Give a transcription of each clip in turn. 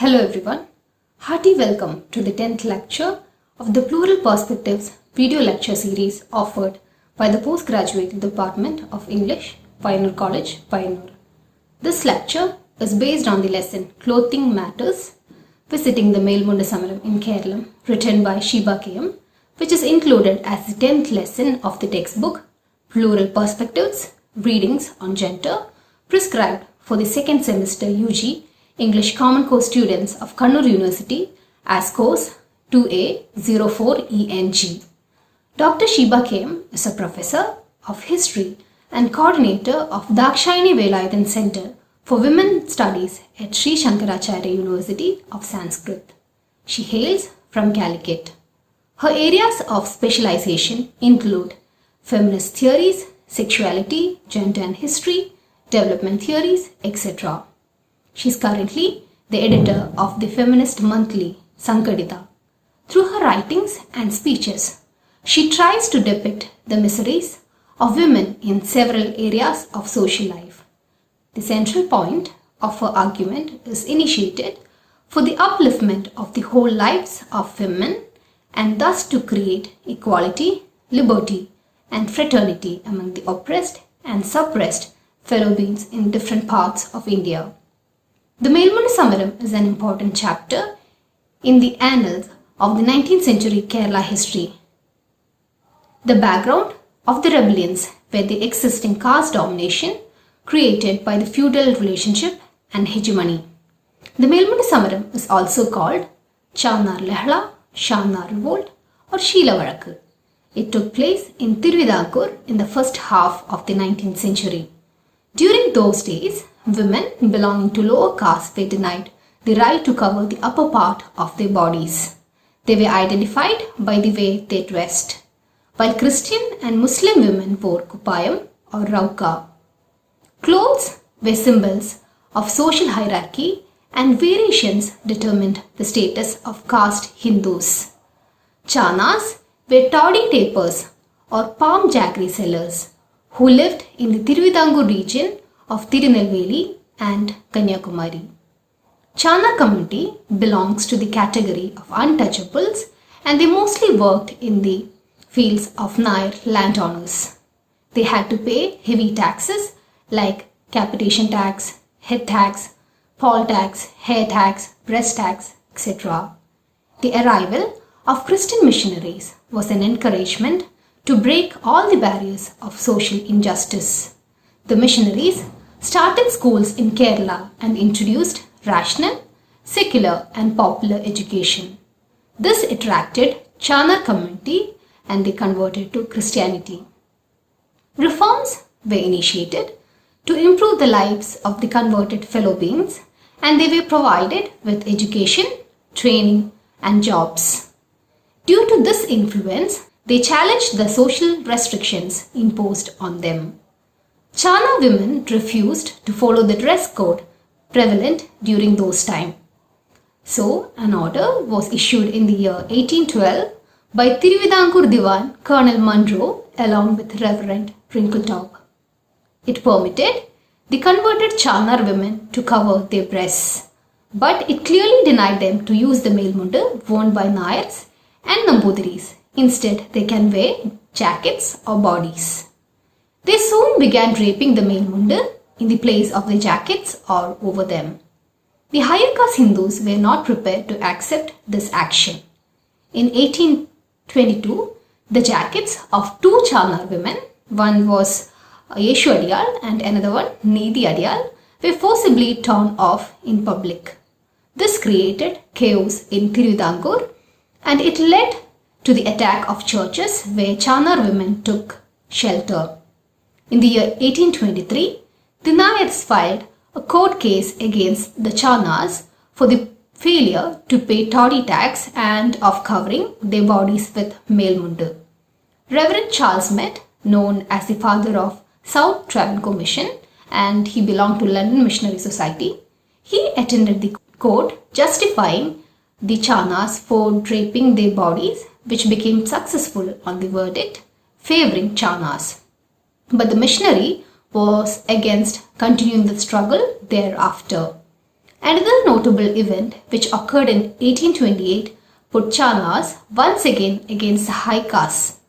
Hello everyone, hearty welcome to the 10th lecture of the Plural Perspectives video lecture series offered by the Postgraduate Department of English, Pioneer College, Pioneer. This lecture is based on the lesson Clothing Matters, visiting the Melmundusamaram in Keralam, written by Sheeba KM, which is included as the 10th lesson of the textbook Plural Perspectives, Readings on Gender, prescribed for the second semester UG English Common Course students of Kannur University as course 2A04ENG. Dr. Sheeba KM is a professor of history and coordinator of Dakshayani Velayathan Center for Women Studies at Sri Shankaracharya University of Sanskrit. She hails from Calicut. Her areas of specialization include feminist theories, sexuality, gender and history, development theories, etc. She is currently the editor of the feminist monthly Sankadita. Through her writings and speeches, she tries to depict the miseries of women in several areas of social life. The central point of her argument is initiated for the upliftment of the whole lives of women and thus to create equality, liberty and fraternity among the oppressed and suppressed fellow beings in different parts of India. The Melmundusamaram is an important chapter in the annals of the 19th century Kerala history. The background of the rebellions were the existing caste domination created by the feudal relationship and hegemony. The Melmundusamaram is also called Chanar Lehla, Shanar Revolt or Sheela Vazhakku. It took place in Thiruvidankur in the first half of the 19th century. During those days, women belonging to lower castes were denied the right to cover the upper part of their bodies. They were identified by the way they dressed, while Christian and Muslim women wore kupayam or rauka. Clothes were symbols of social hierarchy and variations determined the status of caste Hindus. Chanas were toddy tapers or palm jaggery sellers who lived in the Thiruvidankur region of Tirunelveli and Kanyakumari. Chana community belongs to the category of untouchables and they mostly worked in the fields of Nair landowners. They had to pay heavy taxes like capitation tax, head tax, poll tax, hair tax, breast tax, etc. The arrival of Christian missionaries was an encouragement to break all the barriers of social injustice. The missionaries started schools in Kerala and introduced rational, secular and popular education. This attracted Chanar community and they converted to Christianity. Reforms were initiated to improve the lives of the converted fellow beings and they were provided with education, training and jobs. Due to this influence, they challenged the social restrictions imposed on them. Chana women refused to follow the dress code prevalent during those times. So, an order was issued in the year 1812 by Thiruvidankur Diwan Colonel Munro along with Reverend Wrinkletop. It permitted the converted Chanar women to cover their breasts, but it clearly denied them to use the Melmundu worn by Nayars and Nambudiris. Instead, they can wear jackets or bodies. They soon began draping the Melmundu in the place of the jackets or over them. The higher caste Hindus were not prepared to accept this action. In 1822, the jackets of two Chanar women, one was Yeshu Adiyal and another one Nidhi Adiyal, were forcibly torn off in public. This created chaos in Thiruvidankur and it led to the attack of churches where Chanar women took shelter. In the year 1823, the Nayars filed a court case against the Chanas for the failure to pay toddy tax and of covering their bodies with Melmundu. Reverend Charles Met, known as the father of South Travancore Mission and he belonged to London Missionary Society, he attended the court justifying the Chanas for draping their bodies, which became successful on the verdict favouring Chanas. But the missionary was against continuing the struggle thereafter. Another notable event which occurred in 1828 put Chanars once again against the high castes.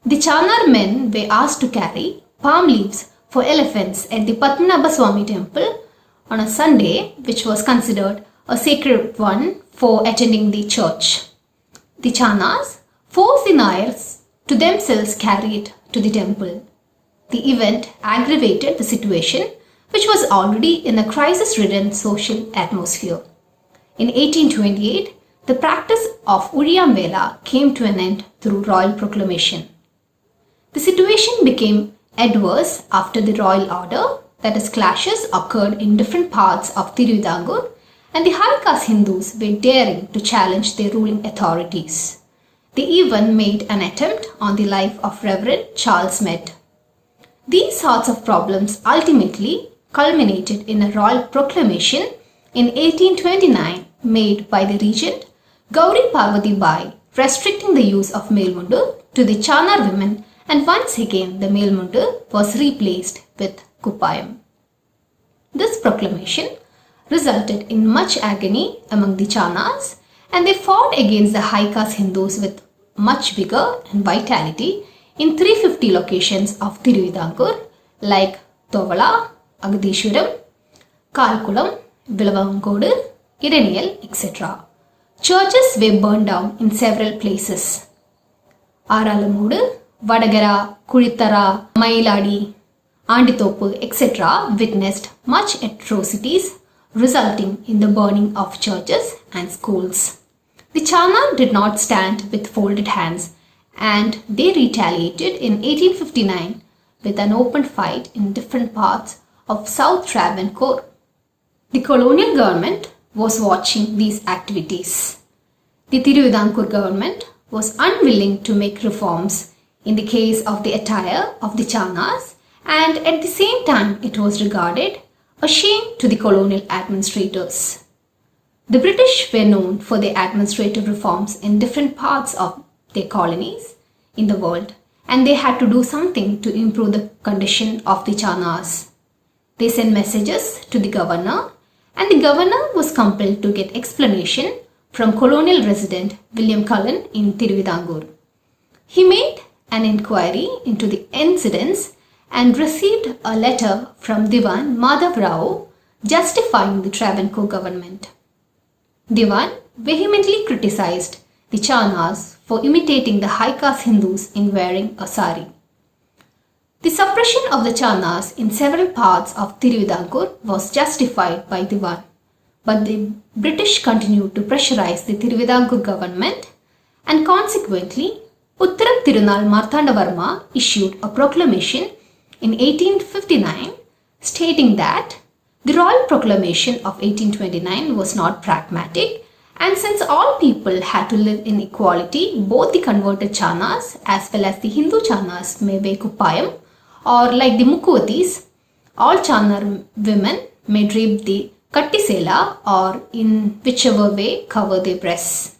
The Chanar men were asked to carry palm leaves for elephants at the Padmanabhaswamy temple on a Sunday, which was considered a sacred one for attending the church. The Chanars forced the Nayars to themselves carry it to the temple. The event aggravated the situation, which was already in a crisis-ridden social atmosphere. In 1828, the practice of Uriyamvela came to an end through royal proclamation. The situation became adverse after the royal order, that is, clashes occurred in different parts of Tiruvidampur, and the high caste Hindus were daring to challenge their ruling authorities. They even made an attempt on the life of Reverend Charles Mead. These sorts of problems ultimately culminated in a royal proclamation in 1829 made by the regent Gauri Parvati Bai, restricting the use of Melmundu to the Chanar women, and once again the Melmundu was replaced with Kuppayam. This proclamation resulted in much agony among the Chanars, and they fought against the high caste Hindus with much vigor and vitality in 350 locations of Tiruvidampur like Thovala, Agadishwaram, Kalkulam, Vilavangodu, Iraniyal, etc. Churches were burned down in several places. Aralamudu, Vadagara, Kulithara, Mailadi, Andithopu, etc. witnessed much atrocities resulting in the burning of churches and schools. The Chanar did not stand with folded hands, and they retaliated in 1859 with an open fight in different parts of South Travancore. The colonial government was watching these activities. The Tiruvidampur government was unwilling to make reforms in the case of the attire of the Chanars, and at the same time it was regarded a shame to the colonial administrators. The British were known for their administrative reforms in different parts of their colonies in the world, and they had to do something to improve the condition of the Chanars. They sent messages to the governor, and the governor was compelled to get explanation from colonial resident William Cullen in Tiruvidampur. He made an inquiry into the incidents and received a letter from Diwan Madhav Rao justifying the Travancore government. Diwan vehemently criticized the Chanars for imitating the high caste Hindus in wearing a sari. The suppression of the Chanars in several parts of Tiruvidampur was justified by Diwan, but the British continued to pressurize the Tiruvidampur government, and consequently Uttaram Tirunal Marthandavarma issued a proclamation in 1859 stating that the royal proclamation of 1829 was not pragmatic, and since all people had to live in equality, both the converted Chanars as well as the Hindu Chanars may wear Kuppayam, or like the Mukkuvatis, all Chanar women may drape the Kattisela, or in whichever way cover their breasts.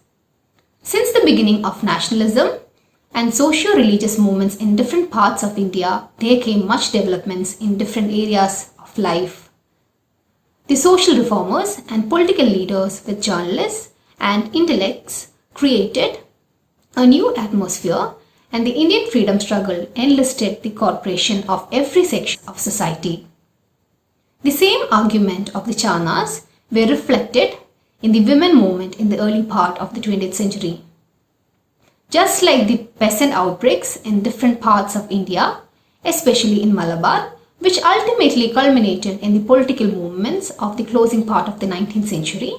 Since the beginning of nationalism and socio-religious movements in different parts of India, there came much developments in different areas of life. The social reformers and political leaders with journalists and intellects created a new atmosphere, and the Indian freedom struggle enlisted the cooperation of every section of society. The same argument of the Chanars were reflected in the women movement in the early part of the 20th century. Just like the peasant outbreaks in different parts of India, especially in Malabar, which ultimately culminated in the political movements of the closing part of the 19th century,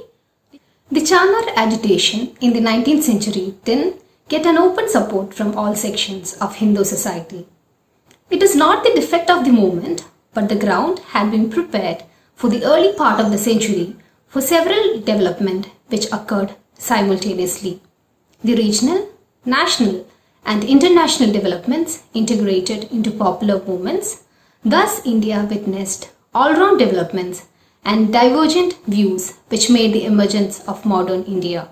the Chanar agitation in the 19th century didn't get an open support from all sections of Hindu society. It is not the defect of the movement, but the ground had been prepared for the early part of the century for several developments which occurred simultaneously. The regional, national, and international developments integrated into popular movements. Thus, India witnessed all-round developments and divergent views which made the emergence of modern India.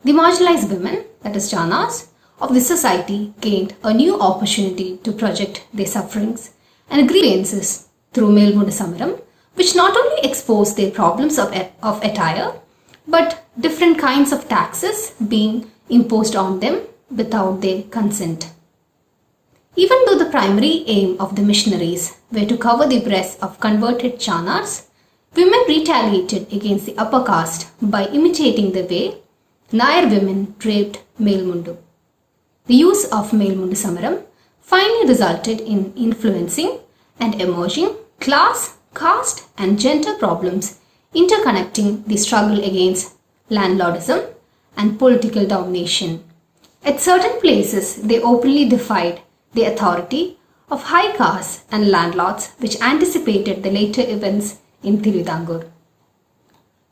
The marginalized women, that is Chanars, of the society gained a new opportunity to project their sufferings and grievances through Melmundusamaram, which not only exposed their problems of attire, but different kinds of taxes being imposed on them without their consent. Even though the primary aim of the missionaries were to cover the breasts of converted Chanars, women retaliated against the upper caste by imitating the way Nair women draped Melmundu. The use of Melmundusamaram finally resulted in influencing and emerging class, caste and gender problems interconnecting the struggle against landlordism and political domination. At certain places, they openly defied the authority of high castes and landlords which anticipated the later events in Thiruvidampur.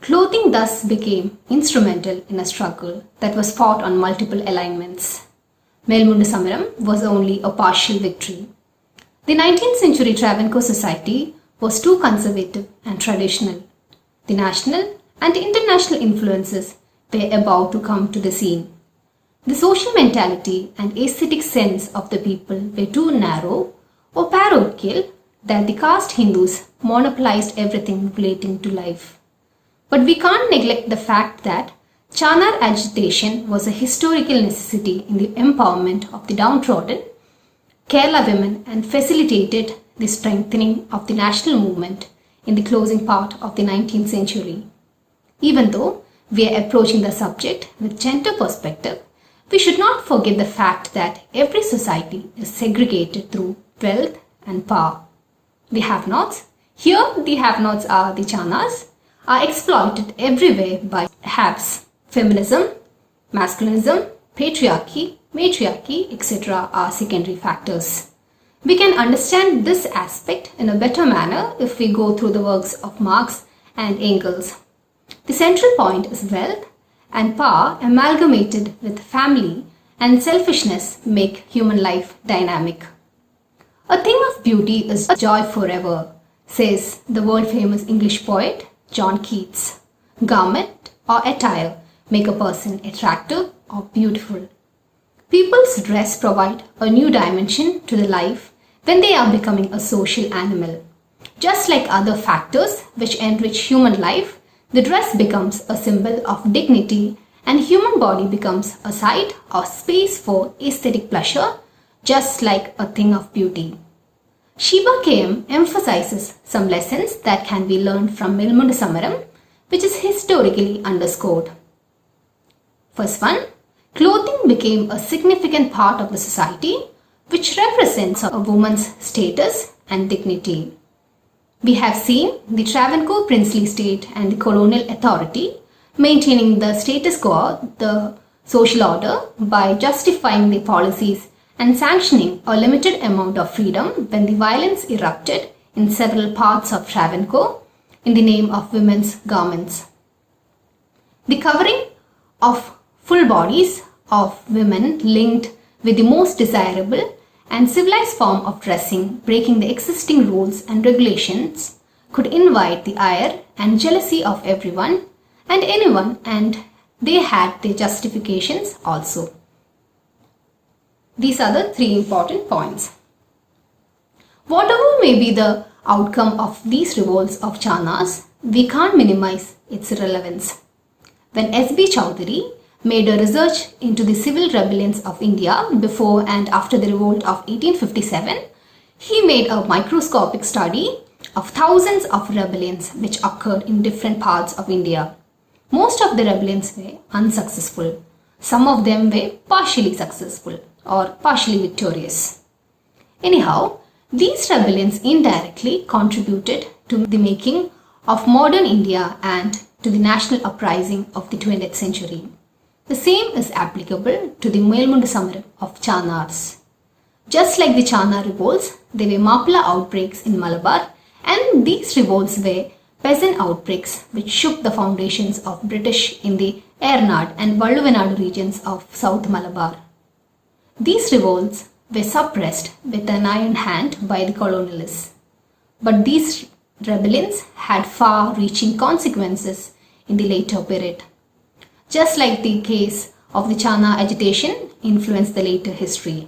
Clothing thus became instrumental in a struggle that was fought on multiple alignments. Melmundusamaram was only a partial victory. The 19th century Travancore society was too conservative and traditional. The national and international influences were about to come to the scene. The social mentality and aesthetic sense of the people were too narrow or parochial that the caste Hindus monopolized everything relating to life. But we can't neglect the fact that Chanar agitation was a historical necessity in the empowerment of the downtrodden Kerala women and facilitated the strengthening of the national movement in the closing part of the 19th century. Even though we are approaching the subject with gender perspective, we should not forget the fact that every society is segregated through wealth and power. The have-nots, here the have-nots are the Chanars, are exploited everywhere by haves. Feminism, masculinism, patriarchy, matriarchy, etc. are secondary factors. We can understand this aspect in a better manner if we go through the works of Marx and Engels. The central point is wealth and power amalgamated with family and selfishness make human life dynamic. A thing of beauty is a joy forever, says the world-famous English poet John Keats. Garment or attire make a person attractive or beautiful. People's dress provide a new dimension to the life when they are becoming a social animal. Just like other factors which enrich human life, the dress becomes a symbol of dignity and human body becomes a site or space for aesthetic pleasure, just like a thing of beauty. Sheeba KM emphasizes some lessons that can be learned from Melmundusamaram, which is historically underscored. First one, clothing became a significant part of the society which represents a woman's status and dignity. We have seen the Travancore princely state and the colonial authority maintaining the status quo, the social order, by justifying the policies and sanctioning a limited amount of freedom when the violence erupted in several parts of Travancore in the name of women's garments. The covering of full bodies of women linked with the most desirable and civilized form of dressing, breaking the existing rules and regulations, could invite the ire and jealousy of everyone and anyone, and they had their justifications also. These are the three important points. Whatever may be the outcome of these revolts of Chanars, we can't minimize its relevance. When S.B. Chowdhury made a research into the civil rebellions of India before and after the revolt of 1857, he made a microscopic study of thousands of rebellions which occurred in different parts of India. Most of the rebellions were unsuccessful. Some of them were partially successful or partially victorious. Anyhow, these rebellions indirectly contributed to the making of modern India and to the national uprising of the 20th century. The same is applicable to the Melmundusamaram of Chanars. Just like the Chanar revolts, there were Mappila outbreaks in Malabar, and these revolts were peasant outbreaks which shook the foundations of British in the Ernaad and Valluvanadu regions of South Malabar. These revolts were suppressed with an iron hand by the colonialists. But these rebellions had far-reaching consequences in the later period. Just like the case of the Chana agitation influenced the later history.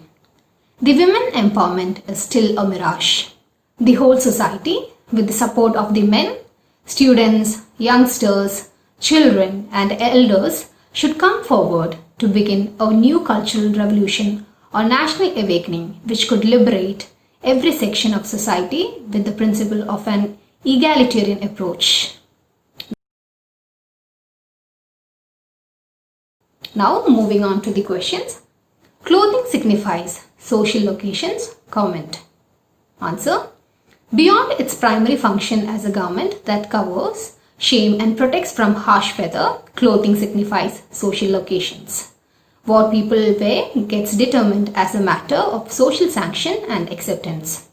The women empowerment is still a mirage. The whole society, with the support of the men, students, youngsters, children and elders should come forward to begin a new cultural revolution or national awakening which could liberate every section of society with the principle of an egalitarian approach. Now moving on to the questions. Clothing signifies social occasions. Comment. Answer. Beyond its primary function as a garment that covers, shame and protects from harsh weather, clothing signifies social occasions. What people wear gets determined as a matter of social sanction and acceptance.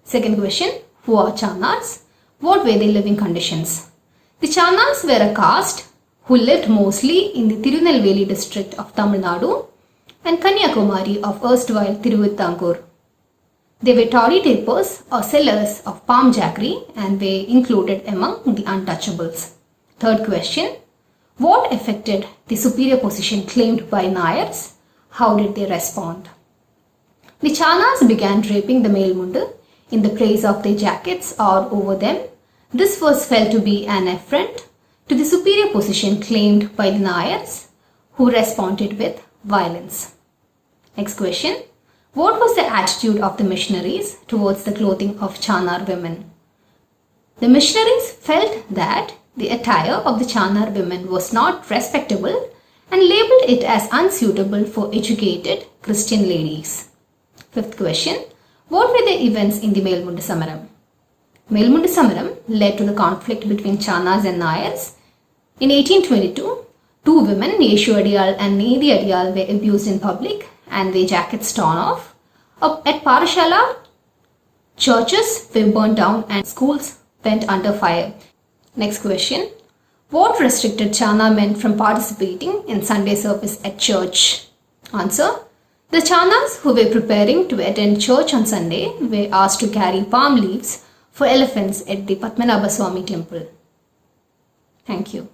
Second question. Who are Chanars? What were their living conditions? The Chanars were a caste who lived mostly in the Tirunelveli district of Tamil Nadu and Kanyakumari of erstwhile Tiruvitankur. They were Tory tapers or sellers of palm jaggery and were included among the untouchables. Third question. What affected the superior position claimed by Nayars? How did they respond? The Chanars began draping the Melmundu in the place of their jackets or over them. This was felt to be an affront to the superior position claimed by the Nayars, who responded with violence. Next question. What was the attitude of the missionaries towards the clothing of Chanar women? The missionaries felt that the attire of the Chanar women was not respectable and labelled it as unsuitable for educated Christian ladies. Fifth question. What were the events in the Melmundusamaram? Melmundusamaram led to the conflict between Chanars and Nayars. In 1822, two women, Yeshu and Nedi Adiyal, were abused in public and their jackets torn off. At Parashala, churches were burnt down and schools went under fire. Next question. What restricted Chanar men from participating in Sunday service at church? Answer. The Chanars who were preparing to attend church on Sunday were asked to carry palm leaves for elephants at the Padmanabha Swami temple. Thank you.